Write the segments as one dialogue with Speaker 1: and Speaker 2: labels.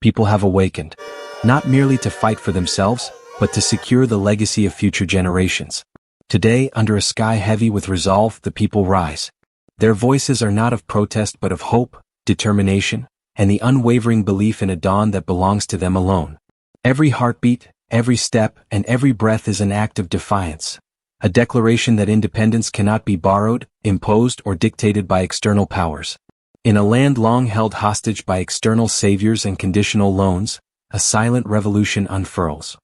Speaker 1: people have awakened. Not merely to fight for themselves, but to secure the legacy of future generations. Today, under a sky heavy with resolve, the people rise. Their voices are not of protest but of hope, determination, and the unwavering belief in a dawn that belongs to them alone. Every heartbeat, every step, and every breath is an act of defiance. A declaration that independence cannot be borrowed, imposed, or dictated by external powers. In a land long held hostage by external saviors and conditional loans, a silent revolution unfurls.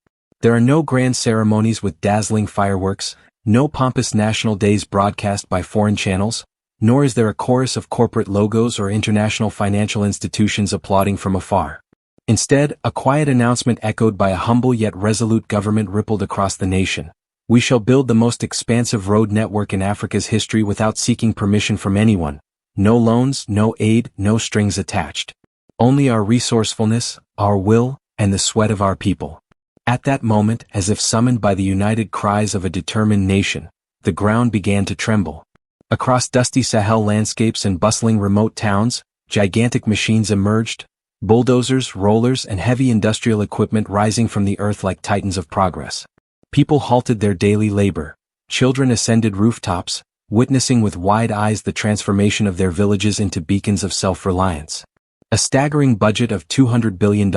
Speaker 1: There are no grand ceremonies with dazzling fireworks, no pompous national days broadcast by foreign channels, nor is there a chorus of corporate logos or international financial institutions applauding from afar. Instead, a quiet announcement echoed by a humble yet resolute government rippled across the nation. We shall build the most expansive road network in Africa's history without seeking permission from anyone. No loans, no aid, no strings attached. Only our resourcefulness, our will, and the sweat of our people. At that moment, as if summoned by the united cries of a determined nation, the ground began to tremble. Across dusty Sahel landscapes and bustling remote towns, gigantic machines emerged, bulldozers, rollers, and heavy industrial equipment rising from the earth like titans of progress. People halted their daily labor. Children ascended rooftops, witnessing with wide eyes the transformation of their villages into beacons of self-reliance. A staggering budget of $200 billion,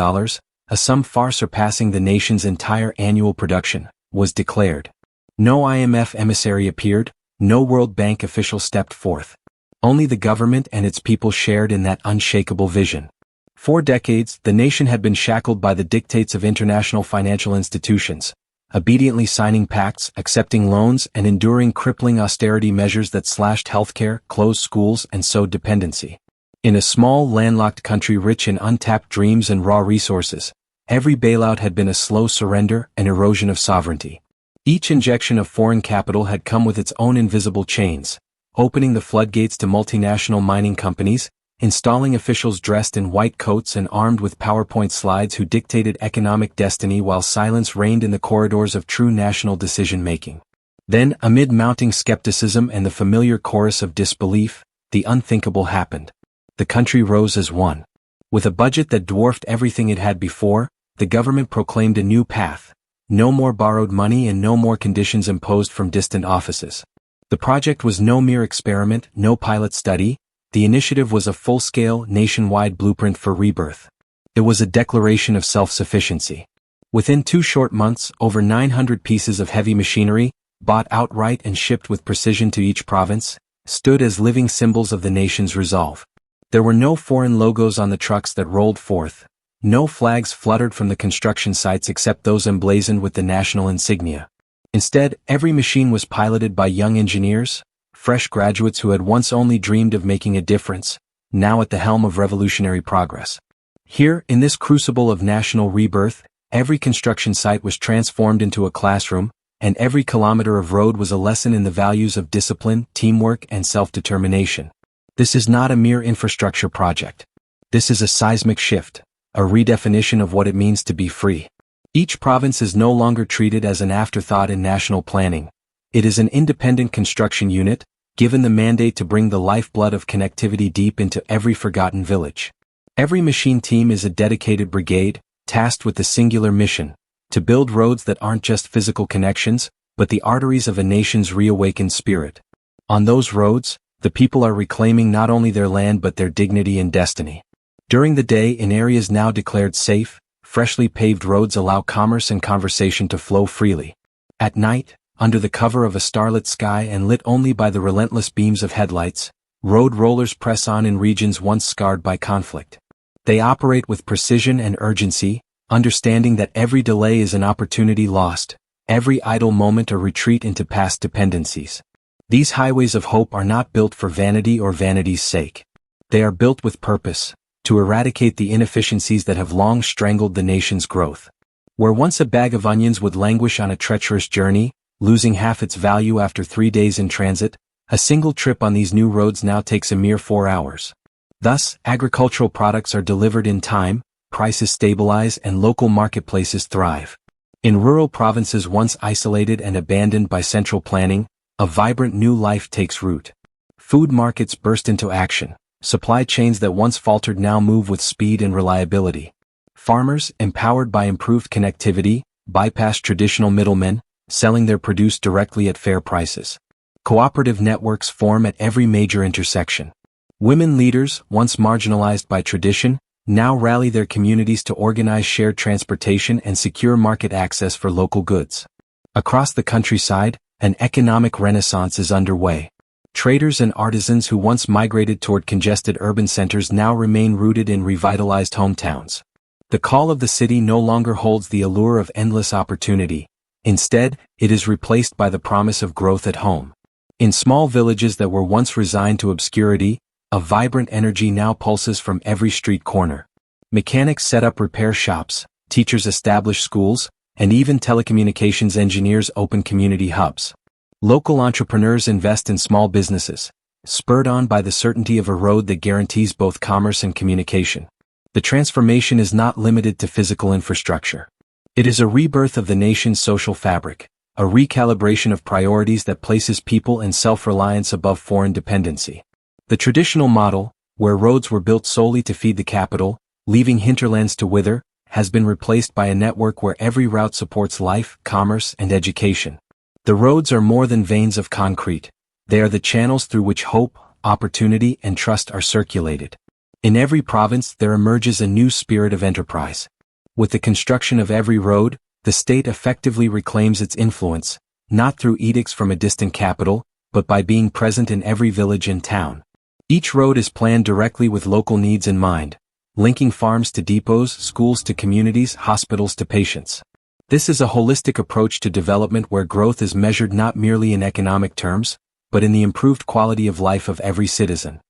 Speaker 1: a sum far surpassing the nation's entire annual production, was declared. No IMF emissary appeared, no World Bank official stepped forth. Only the government and its people shared in that unshakable vision. For decades, the nation had been shackled by the dictates of international financial institutions, obediently signing pacts, accepting loans, and enduring crippling austerity measures that slashed healthcare, closed schools, and sowed dependency. In a small, landlocked country rich in untapped dreams and raw resources, every bailout had been a slow surrender, an erosion of sovereignty. Each injection of foreign capital had come with its own invisible chains, opening the floodgates to multinational mining companies, installing officials dressed in white coats and armed with PowerPoint slides who dictated economic destiny while silence reigned in the corridors of true national decision-making. Then, amid mounting skepticism and the familiar chorus of disbelief, the unthinkable happened. The country rose as one. With a budget that dwarfed everything it had before, the government proclaimed a new path. No more borrowed money and no more conditions imposed from distant offices. The project was no mere experiment, no pilot study. The initiative was a full-scale, nationwide blueprint for rebirth. It was a declaration of self-sufficiency. Within 2 short months, over 900 pieces of heavy machinery, bought outright and shipped with precision to each province, stood as living symbols of the nation's resolve. There were no foreign logos on the trucks that rolled forth. No flags fluttered from the construction sites except those emblazoned with the national insignia. Instead, every machine was piloted by young engineers, fresh graduates who had once only dreamed of making a difference, now at the helm of revolutionary progress. Here, in this crucible of national rebirth, every construction site was transformed into a classroom, and every kilometer of road was a lesson in the values of discipline, teamwork, and self-determination. This is not a mere infrastructure project. This is a seismic shift, a redefinition of what it means to be free. Each province is no longer treated as an afterthought in national planning. It is an independent construction unit, given the mandate to bring the lifeblood of connectivity deep into every forgotten village. Every machine team is a dedicated brigade, tasked with the singular mission, to build roads that aren't just physical connections, but the arteries of a nation's reawakened spirit. On those roads, the people are reclaiming not only their land but their dignity and destiny. During the day, in areas now declared safe, freshly paved roads allow commerce and conversation to flow freely. At night, under the cover of a starlit sky and lit only by the relentless beams of headlights, road rollers press on in regions once scarred by conflict. They operate with precision and urgency, understanding that every delay is an opportunity lost, every idle moment a retreat into past dependencies. These highways of hope are not built for vanity or vanity's sake. They are built with purpose, to eradicate the inefficiencies that have long strangled the nation's growth. Where once a bag of onions would languish on a treacherous journey, losing half its value after 3 days in transit, a single trip on these new roads now takes a mere 4 hours. Thus, agricultural products are delivered in time, prices stabilize, and local marketplaces thrive. In rural provinces once isolated and abandoned by central planning, a vibrant new life takes root. Food markets burst into action. Supply chains that once faltered now move with speed and reliability. Farmers, empowered by improved connectivity, bypass traditional middlemen, selling their produce directly at fair prices. Cooperative networks form at every major intersection. Women leaders, once marginalized by tradition, now rally their communities to organize shared transportation and secure market access for local goods. Across the countryside, an economic renaissance is underway. Traders and artisans who once migrated toward congested urban centers now remain rooted in revitalized hometowns. The call of the city no longer holds the allure of endless opportunity. Instead, it is replaced by the promise of growth at home. In small villages that were once resigned to obscurity, a vibrant energy now pulses from every street corner. Mechanics set up repair shops, teachers establish schools, and even telecommunications engineers open community hubs. Local entrepreneurs invest in small businesses, spurred on by the certainty of a road that guarantees both commerce and communication. The transformation is not limited to physical infrastructure. It is a rebirth of the nation's social fabric, a recalibration of priorities that places people and self-reliance above foreign dependency. The traditional model, where roads were built solely to feed the capital, leaving hinterlands to wither, has been replaced by a network where every route supports life, commerce, and education. The roads are more than veins of concrete. They are the channels through which hope, opportunity, and trust are circulated. In every province there emerges a new spirit of enterprise. With the construction of every road, the state effectively reclaims its influence, not through edicts from a distant capital, but by being present in every village and town. Each road is planned directly with local needs in mind, linking farms to depots, schools to communities, hospitals to patients. This is a holistic approach to development where growth is measured not merely in economic terms, but in the improved quality of life of every citizen.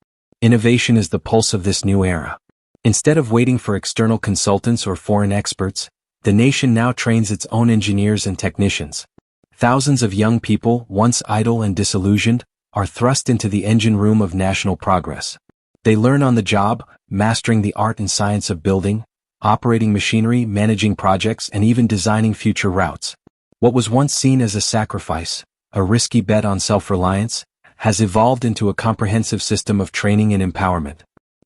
Speaker 1: Innovation is the pulse of this new era. Instead of waiting for external consultants or foreign experts, the nation now trains its own engineers and technicians. Thousands of young people, once idle and disillusioned, are thrust into the engine room of national progress. They learn on the job, mastering the art and science of building, operating machinery, managing projects, and even designing future routes. What was once seen as a sacrifice, a risky bet on self-reliance, has evolved into a comprehensive system of training and empowerment.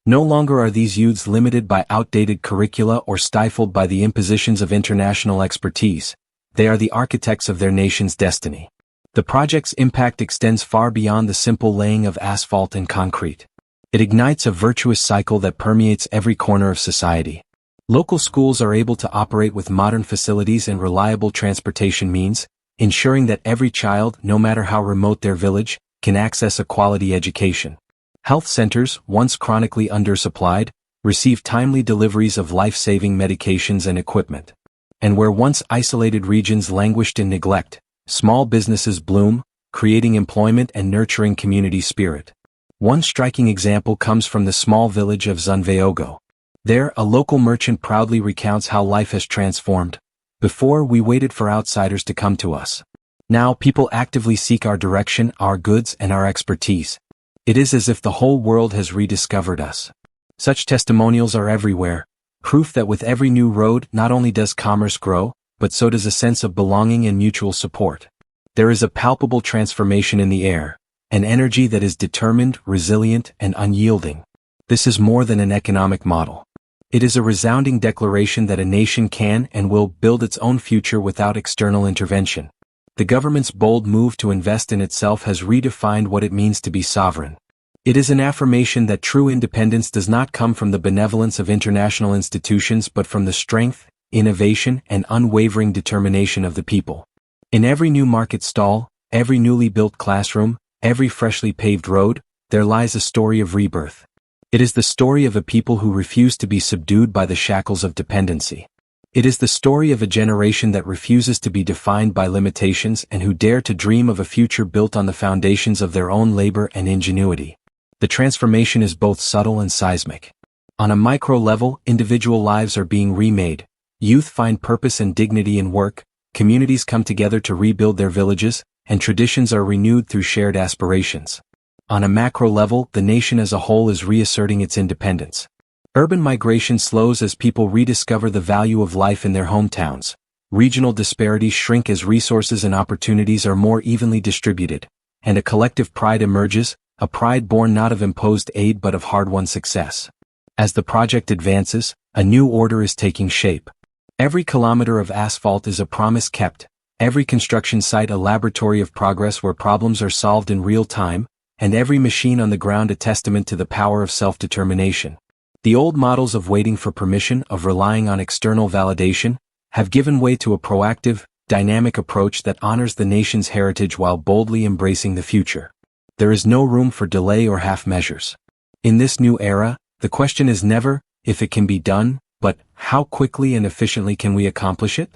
Speaker 1: No longer are these youths limited by outdated curricula or stifled by the impositions of international expertise. They are the architects of their nation's destiny. The project's impact extends far beyond the simple laying of asphalt and concrete. It ignites a virtuous cycle that permeates every corner of society. Local schools are able to operate with modern facilities and reliable transportation means, ensuring that every child, no matter how remote their village, can access a quality education. Health centers, once chronically undersupplied, receive timely deliveries of life-saving medications and equipment. And where once isolated regions languished in neglect, small businesses bloom, creating employment and nurturing community spirit. One striking example comes from the small village of Zunveogo. There, a local merchant proudly recounts how life has transformed. Before, we waited for outsiders to come to us. Now, people actively seek our direction, our goods, and our expertise. It is as if the whole world has rediscovered us. Such testimonials are everywhere, proof that with every new road, not only does commerce grow, but so does a sense of belonging and mutual support. There is a palpable transformation in the air, an energy that is determined, resilient, and unyielding. This is more than an economic model. It is a resounding declaration that a nation can and will build its own future without external intervention. The government's bold move to invest in itself has redefined what it means to be sovereign. It is an affirmation that true independence does not come from the benevolence of international institutions but from the strength, innovation, and unwavering determination of the people. In every new market stall, every newly built classroom, every freshly paved road, there lies a story of rebirth. It is the story of a people who refuse to be subdued by the shackles of dependency. It is the story of a generation that refuses to be defined by limitations and who dare to dream of a future built on the foundations of their own labor and ingenuity. The transformation is both subtle and seismic. On a micro level, individual lives are being remade. Youth find purpose and dignity in work, communities come together to rebuild their villages, and traditions are renewed through shared aspirations. On a macro level, the nation as a whole is reasserting its independence. Urban migration slows as people rediscover the value of life in their hometowns. Regional disparities shrink as resources and opportunities are more evenly distributed, and a collective pride emerges, a pride born not of imposed aid but of hard-won success. As the project advances, A new order is taking shape. Every kilometer of asphalt is a promise kept, every construction site a laboratory of progress where problems are solved in real time, and every machine on the ground a testament to the power of self-determination. The old models of waiting for permission, of relying on external validation, have given way to a proactive, dynamic approach that honors the nation's heritage while boldly embracing the future. There is no room for delay or half measures. In this new era, the question is never if it can be done, but how quickly and efficiently can we accomplish it?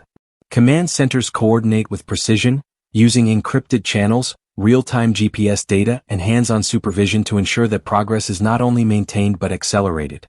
Speaker 1: Command centers coordinate with precision, using encrypted channels, real-time GPS data, and hands-on supervision to ensure that progress is not only maintained but accelerated.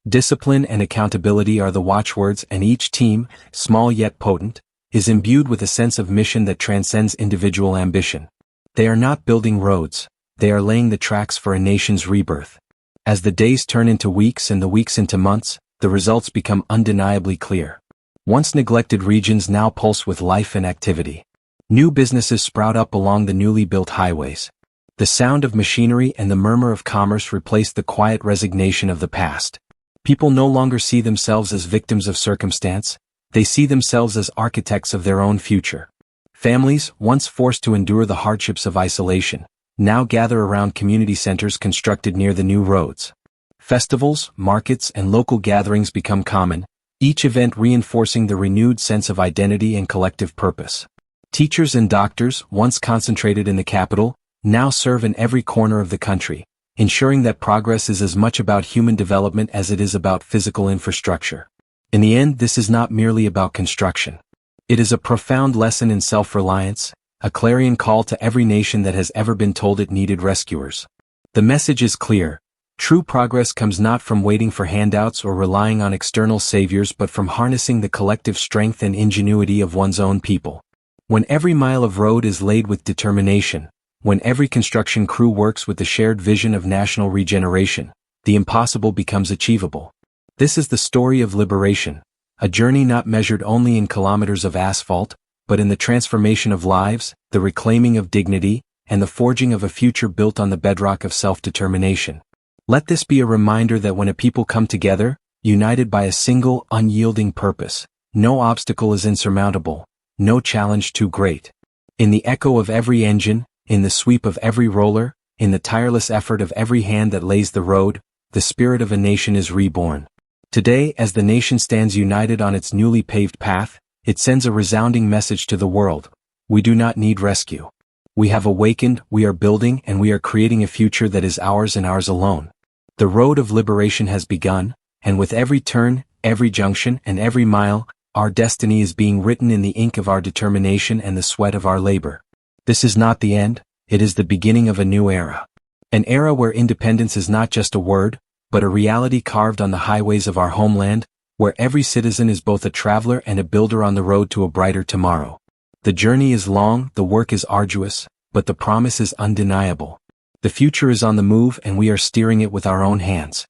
Speaker 1: Discipline and accountability are the watchwords, and each team, small yet potent, is imbued with a sense of mission that transcends individual ambition. They are not building roads, they are laying the tracks for a nation's rebirth. As the days turn into weeks and the weeks into months, the results become undeniably clear. Once neglected regions now pulse with life and activity. New businesses sprout up along the newly built highways. The sound of machinery and the murmur of commerce replace the quiet resignation of the past. People no longer see themselves as victims of circumstance, they see themselves as architects of their own future. Families, once forced to endure the hardships of isolation, now gather around community centers constructed near the new roads. Festivals, markets, and local gatherings become common, each event reinforcing the renewed sense of identity and collective purpose. Teachers and doctors, once concentrated in the capital, now serve in every corner of the country, ensuring that progress is as much about human development as it is about physical infrastructure. In the end, this is not merely about construction. It is a profound lesson in self-reliance, a clarion call to every nation that has ever been told it needed rescuers. The message is clear. True progress comes not from waiting for handouts or relying on external saviors but from harnessing the collective strength and ingenuity of one's own people. When every mile of road is laid with determination, when every construction crew works with the shared vision of national regeneration, the impossible becomes achievable. This is the story of liberation, a journey not measured only in kilometers of asphalt, but in the transformation of lives, the reclaiming of dignity, and the forging of a future built on the bedrock of self-determination. Let this be a reminder that when a people come together, united by a single, unyielding purpose, no obstacle is insurmountable, no challenge too great. In the echo of every engine, in the sweep of every roller, in the tireless effort of every hand that lays the road, the spirit of a nation is reborn. Today, as the nation stands united on its newly paved path, it sends a resounding message to the world. We do not need rescue. We have awakened, we are building, and we are creating a future that is ours and ours alone. The road of liberation has begun, and with every turn, every junction, and every mile, our destiny is being written in the ink of our determination and the sweat of our labor. This is not the end, it is the beginning of a new era. An era where independence is not just a word, but a reality carved on the highways of our homeland, where every citizen is both a traveler and a builder on the road to a brighter tomorrow. The journey is long, the work is arduous, but the promise is undeniable. The future is on the move and we are steering it with our own hands.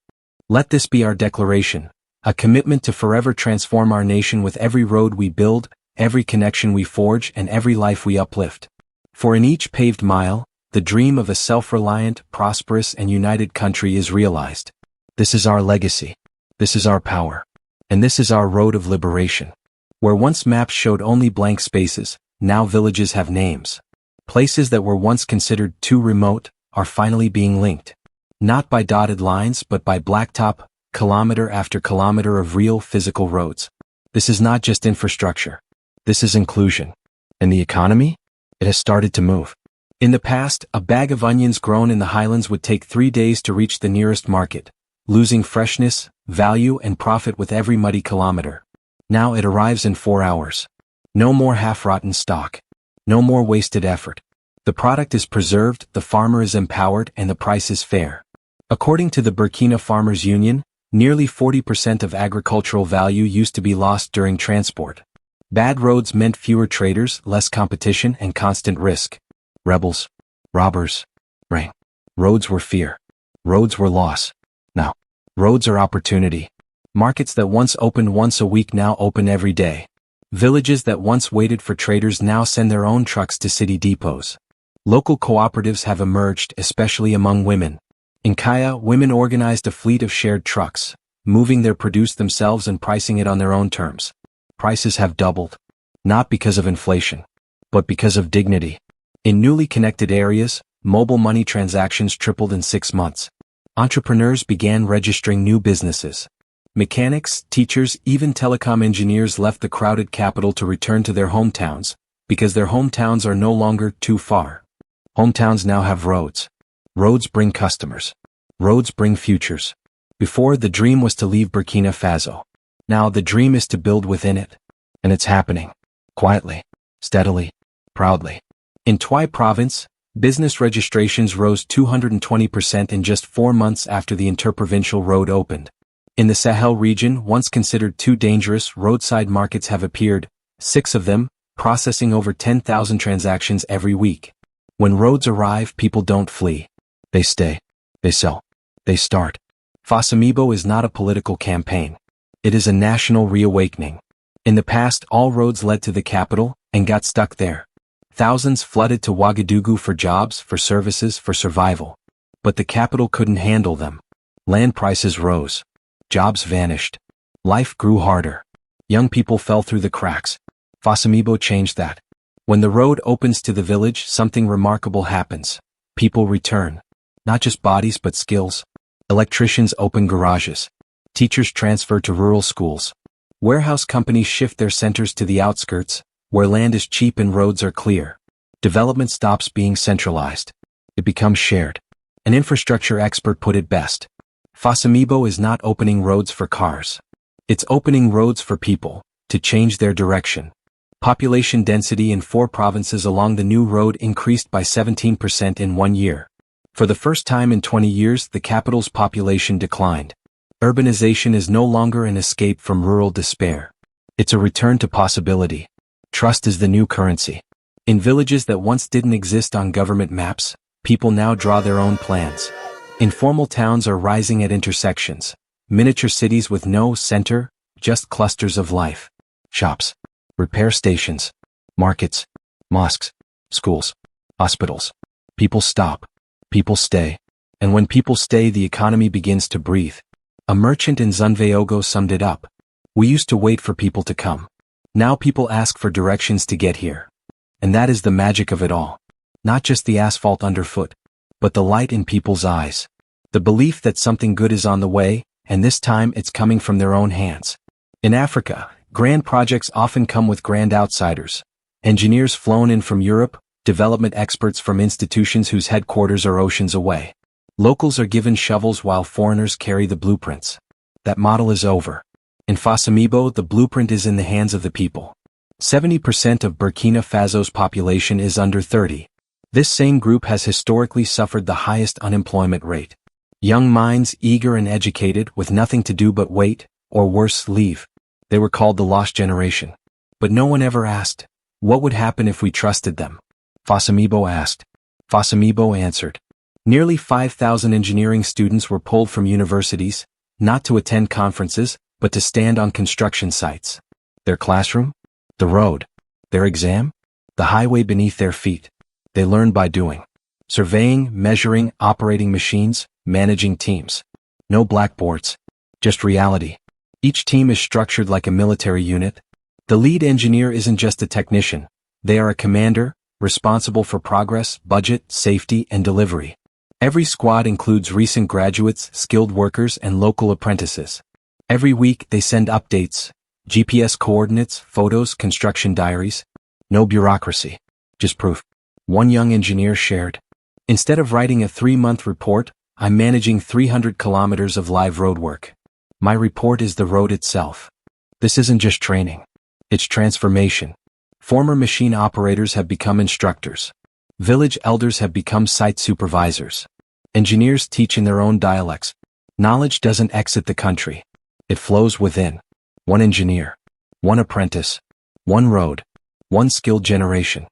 Speaker 1: Let this be our declaration, a commitment to forever transform our nation with every road we build, every connection we forge, and every life we uplift. For in each paved mile, the dream of a self-reliant, prosperous, and united country is realized. This is our legacy. This is our power. And this is our road of liberation. Where once maps showed only blank spaces, now villages have names. Places that were once considered too remote are finally being linked. Not by dotted lines but by blacktop, kilometer after kilometer of real physical roads. This is not just infrastructure. This is inclusion. And the economy? It has started to move. In the past, a bag of onions grown in the highlands would take 3 days to reach the nearest market, losing freshness, value, and profit with every muddy kilometer. Now it arrives in 4 hours. No more half-rotten stock. No more wasted effort. The product is preserved, the farmer is empowered, and the price is fair. According to the Burkina Farmers Union, nearly 40% of agricultural value used to be lost during transport. Bad roads meant fewer traders, less competition, and constant risk. Rebels, robbers, rain. Roads were fear. Roads were loss. Now, roads are opportunity. Markets that once opened once a week now open every day. Villages that once waited for traders now send their own trucks to city depots. Local cooperatives have emerged, especially among women. In Kaya, women organized a fleet of shared trucks. moving their produce themselves and pricing it on their own terms. Prices have doubled. Not because of inflation, but because of dignity. In newly connected areas, mobile money transactions tripled in 6 months. Entrepreneurs began registering new businesses. Mechanics, teachers, even telecom engineers left the crowded capital to return to their hometowns, because their hometowns are no longer too far. Hometowns now have roads. Roads bring customers. Roads bring futures. Before, the dream was to leave Burkina Faso. Now the dream is to build within it. And it's happening. Quietly, steadily, proudly. In Twi province, business registrations rose 220% in just 4 months after the interprovincial road opened. In the Sahel region, once considered too dangerous, roadside markets have appeared, 6 of them, processing over 10,000 transactions every week. When roads arrive, people don't flee. They stay. They sell. They start. Fasamibo is not a political campaign. It is a national reawakening. In the past, all roads led to the capital and got stuck there. Thousands flooded to Ouagadougou for jobs, for services, for survival. But the capital couldn't handle them. Land prices rose. Jobs vanished. Life grew harder. Young people fell through the cracks. Fasamibo changed that. When the road opens to the village, something remarkable happens. People return. Not just bodies but skills. Electricians open garages. Teachers transfer to rural schools. Warehouse companies shift their centers to the outskirts, where land is cheap and roads are clear. Development stops being centralized. It becomes shared. An infrastructure expert put it best. Fasamibo is not opening roads for cars. It's opening roads for people, to change their direction. Population density in 4 provinces along the new road increased by 17% in 1 year. For the first time in 20 years, the capital's population declined. Urbanization is no longer an escape from rural despair. It's a return to possibility. Trust is the new currency. In villages that once didn't exist on government maps, people now draw their own plans. Informal towns are rising at intersections. Miniature cities with no center, just clusters of life. Shops, repair stations, markets, mosques, schools, hospitals. People stop. People stay. And when people stay, the economy begins to breathe. A merchant in Zunveogo summed it up. We used to wait for people to come. Now people ask for directions to get here. And that is the magic of it all. Not just the asphalt underfoot, but the light in people's eyes. The belief that something good is on the way, and this time it's coming from their own hands. In Africa, grand projects often come with grand outsiders. Engineers flown in from Europe, development experts from institutions whose headquarters are oceans away. Locals are given shovels while foreigners carry the blueprints. That model is over. In Fasamibo, the blueprint is in the hands of the people. 70% of Burkina Faso's population is under 30. This same group has historically suffered the highest unemployment rate. Young minds, eager and educated, with nothing to do but wait, or worse, leave. They were called the lost generation. But no one ever asked, what would happen if we trusted them? Fasamibo asked. Fasamibo answered. Nearly 5,000 engineering students were pulled from universities, not to attend conferences, but to stand on construction sites. Their classroom? The road. Their exam? The highway beneath their feet. They learned by doing. Surveying, measuring, operating machines, managing teams. No blackboards. Just reality. Each team is structured like a military unit. The lead engineer isn't just a technician. They are a commander, responsible for progress, budget, safety, and delivery. Every squad includes recent graduates, skilled workers, and local apprentices. Every week they send updates, GPS coordinates, photos, construction diaries. No bureaucracy. Just proof. One young engineer shared. Instead of writing a 3-month report, I'm managing 300 kilometers of live roadwork. My report is the road itself. This isn't just training. It's transformation. Former machine operators have become instructors. Village elders have become site supervisors. Engineers teach in their own dialects. Knowledge doesn't exit the country. It flows within. One engineer. One apprentice. One road. One skilled generation.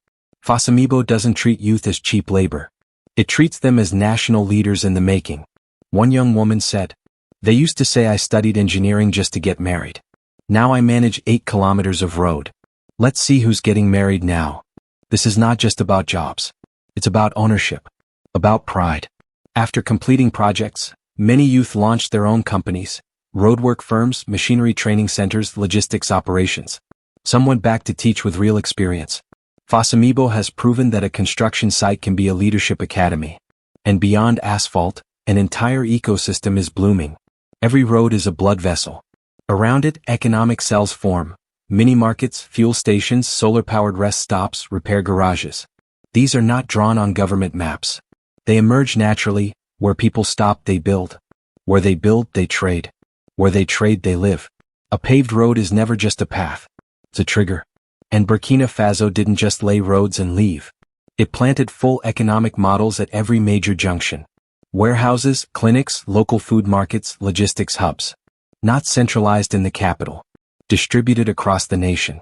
Speaker 1: Fasamibo doesn't treat youth as cheap labor. It treats them as national leaders in the making. One young woman said, "They used to say I studied engineering just to get married. Now I manage 8 kilometers of road. Let's see who's getting married now." This is not just about jobs. It's about ownership. About pride. After completing projects, many youth launched their own companies, Roadwork firms, machinery training centers, logistics operations. Some went back to teach with real experience. Fasamibo has proven that a construction site can be a leadership academy. And beyond asphalt, an entire ecosystem is blooming. Every road is a blood vessel. Around it, economic cells form. Mini markets, fuel stations, solar-powered rest stops, repair garages. These are not drawn on government maps. They emerge naturally. Where people stop, they build. Where they build, they trade. Where they trade, they live. A paved road is never just a path. It's a trigger. And Burkina Faso didn't just lay roads and leave. It planted full economic models at every major junction. Warehouses, clinics, local food markets, logistics hubs. Not centralized in the capital. Distributed across the nation.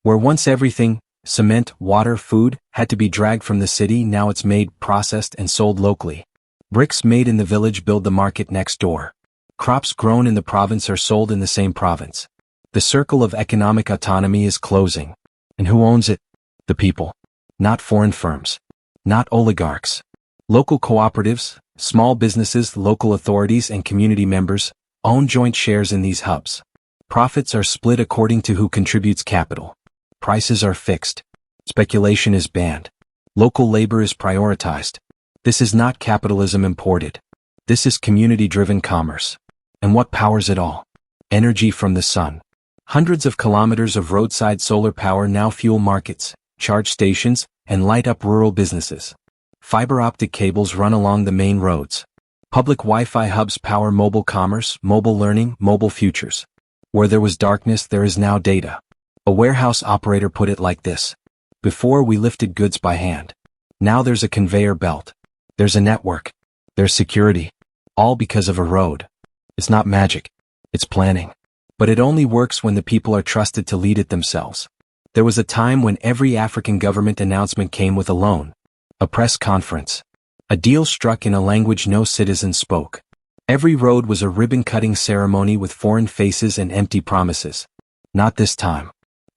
Speaker 1: Where once everything, cement, water, food, had to be dragged from the city, now it's made, processed, and sold locally. Bricks made in the village build the market next door. Crops grown in the province are sold in the same province. The circle of economic autonomy is closing. And who owns it? The people. Not foreign firms. Not oligarchs. Local cooperatives, small businesses, local authorities, and community members own joint shares in these hubs. Profits are split according to who contributes capital. Prices are fixed. Speculation is banned. Local labor is prioritized. This is not capitalism imported. This is community-driven commerce. And what powers it all? Energy from the sun. Hundreds of kilometers of roadside solar power now fuel markets, charge stations, and light up rural businesses. Fiber optic cables run along the main roads. Public Wi-Fi hubs power mobile commerce, mobile learning, mobile futures. Where there was darkness, there is now data. A warehouse operator put it like this. Before we lifted goods by hand. Now there's a conveyor belt. There's a network. There's security. All because of a road. It's not magic. It's planning. But it only works when the people are trusted to lead it themselves. There was a time when every African government announcement came with a loan. A press conference. A deal struck in a language no citizen spoke. Every road was a ribbon-cutting ceremony with foreign faces and empty promises. Not this time.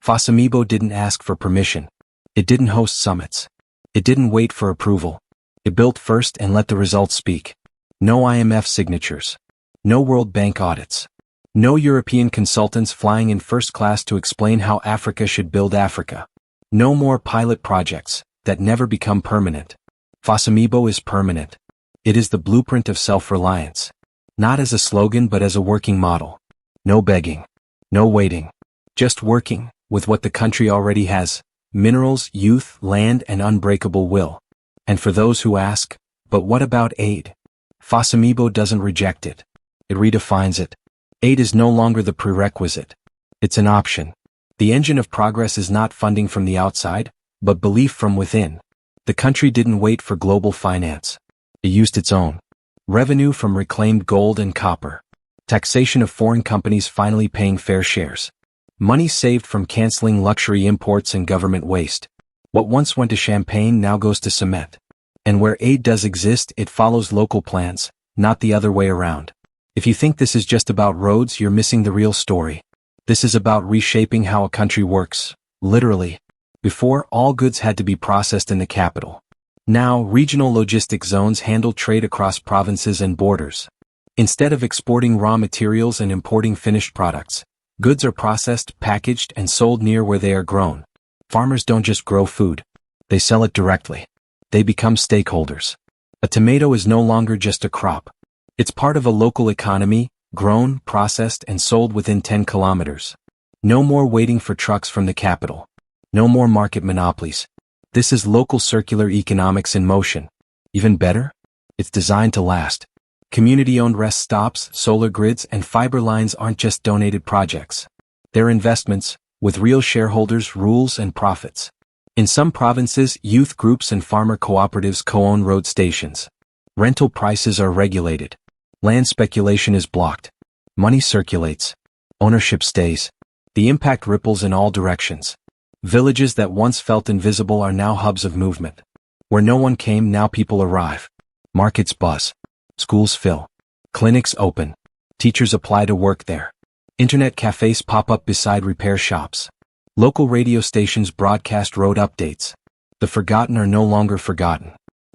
Speaker 1: Fasamibo didn't ask for permission. It didn't host summits. It didn't wait for approval. It built first and let the results speak. No IMF signatures. No World Bank audits. No European consultants flying in first class to explain how Africa should build Africa. No more pilot projects that never become permanent. Fasamibo is permanent. It is the blueprint of self-reliance. Not as a slogan but as a working model. No begging. No waiting. Just working with what the country already has. Minerals, youth, land, and unbreakable will. And for those who ask, but what about aid? Fasamibo doesn't reject it. It redefines it. Aid is no longer the prerequisite. It's an option. The engine of progress is not funding from the outside, but belief from within. The country didn't wait for global finance. It used its own. Revenue from reclaimed gold and copper. Taxation of foreign companies finally paying fair shares. Money saved from canceling luxury imports and government waste. What once went to champagne now goes to cement. And where aid does exist, it follows local plans, not the other way around. If you think this is just about roads, you're missing the real story. This is about reshaping how a country works, literally. Before, all goods had to be processed in the capital. Now, regional logistics zones handle trade across provinces and borders. Instead of exporting raw materials and importing finished products, goods are processed, packaged, and sold near where they are grown. Farmers don't just grow food. They sell it directly. They become stakeholders. A tomato is no longer just a crop. It's part of a local economy, grown, processed, and sold within 10 kilometers. No more waiting for trucks from the capital. No more market monopolies. This is local circular economics in motion. Even better? It's designed to last. Community-owned rest stops, solar grids, and fiber lines aren't just donated projects. They're investments, with real shareholders, rules, and profits. In some provinces, youth groups and farmer cooperatives co-own road stations. Rental prices are regulated. Land speculation is blocked. Money circulates. Ownership stays. The impact ripples in all directions. Villages that once felt invisible are now hubs of movement. Where no one came, now people arrive. Markets buzz. Schools fill. Clinics open. Teachers apply to work there. Internet cafes pop up beside repair shops. Local radio stations broadcast road updates. The forgotten are no longer forgotten.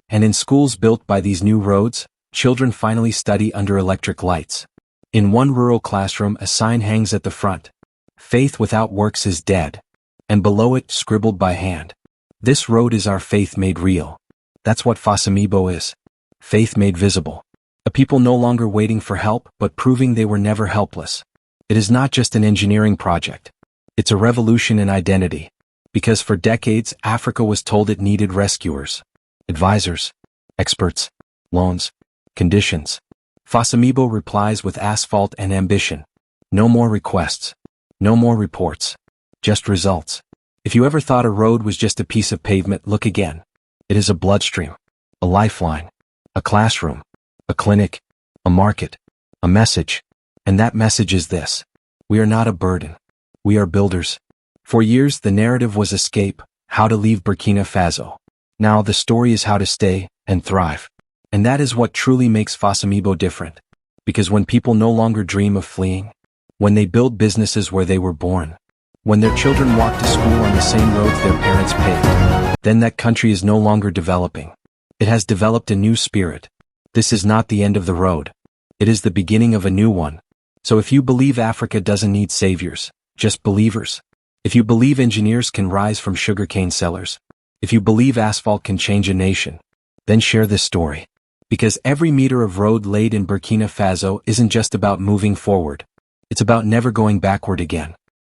Speaker 1: And in schools built by these new roads, children finally study under electric lights. In one rural classroom, a sign hangs at the front. Faith without works is dead. And below it, scribbled by hand. This road is our faith made real. That's what Fasamibo is. Faith made visible. A people no longer waiting for help, but proving they were never helpless. It is not just an engineering project. It's a revolution in identity. Because for decades, Africa was told it needed rescuers, advisors, experts, loans, conditions. Fasamibo replies with asphalt and ambition. No more requests. No more reports. Just results. If you ever thought a road was just a piece of pavement, look again. It is a bloodstream, a lifeline, a classroom, a clinic, a market, a message. And that message is this. We are not a burden. We are builders. For years, the narrative was escape, how to leave Burkina Faso. Now the story is how to stay and thrive. And that is what truly makes Fasamibo different. Because when people no longer dream of fleeing, when they build businesses where they were born, when their children walk to school on the same roads their parents paved, then that country is no longer developing. It has developed a new spirit. This is not the end of the road. It is the beginning of a new one. So if you believe Africa doesn't need saviors, just believers. If you believe engineers can rise from sugarcane sellers, if you believe asphalt can change a nation, then share this story. Because every meter of road laid in Burkina Faso isn't just about moving forward. It's about never going backward again.